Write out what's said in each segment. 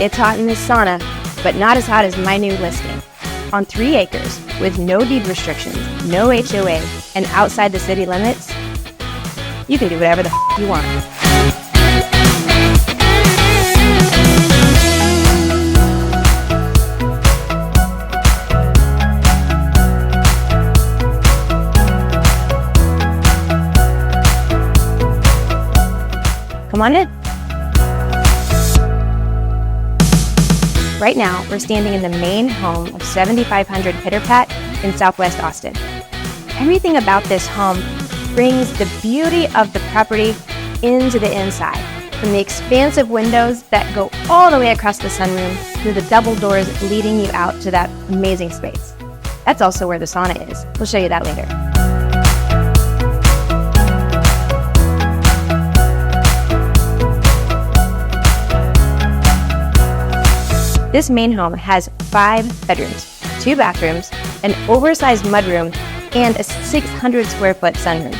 It's hot in this sauna, but not as hot as my new listing. On 3 acres, with no deed restrictions, no HOA, and outside the city limits, you can do whatever the you want. Come on in. Right now, we're standing in the main home of 7500 Pitter-Pat in Southwest Austin. Everything about this home brings the beauty of the property into the inside, from the expansive windows that go all the way across the sunroom to the double doors leading you out to that amazing space. That's also where the sauna is. We'll show you that later. This main home has 5 bedrooms, 2 bathrooms, an oversized mudroom, and a 600 square foot sunroom.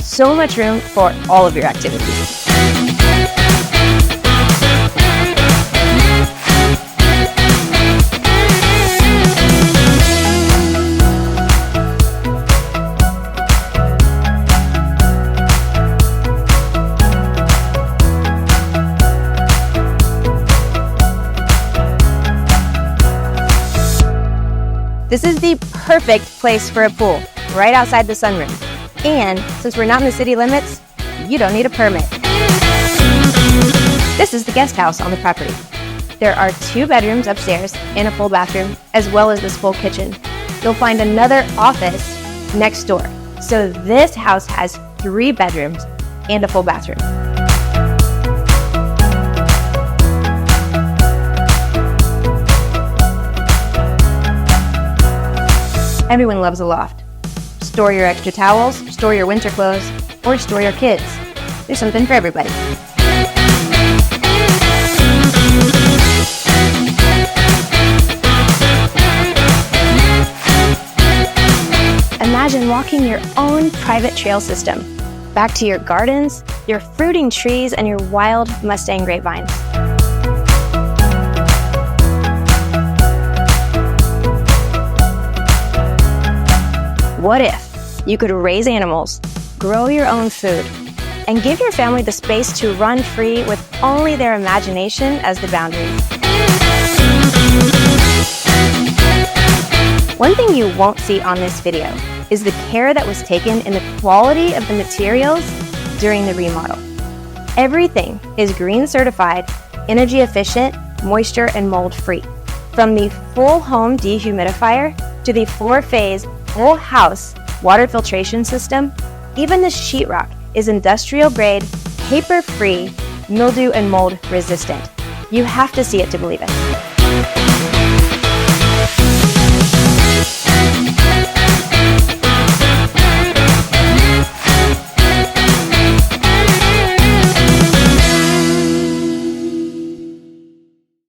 So much room for all of your activities. This is the perfect place for a pool, right outside the sunroom. And since we're not in the city limits, you don't need a permit. This is the guest house on the property. There are 2 bedrooms upstairs and a full bathroom, as well as this full kitchen. You'll find another office next door. So this house has 3 bedrooms and a full bathroom. Everyone loves a loft. Store your extra towels, store your winter clothes, or store your kids. There's something for everybody. Imagine walking your own private trail system, back to your gardens, your fruiting trees, and your wild Mustang grapevines. What if you could raise animals, grow your own food, and give your family the space to run free with only their imagination as the boundary? One thing you won't see on this video is the care that was taken in the quality of the materials during the remodel. Everything is green certified, energy efficient, moisture and mold free. From the full home dehumidifier to the 4-phase whole house water filtration system, even the sheetrock is industrial grade, paper free, mildew and mold resistant. You have to see it to believe it.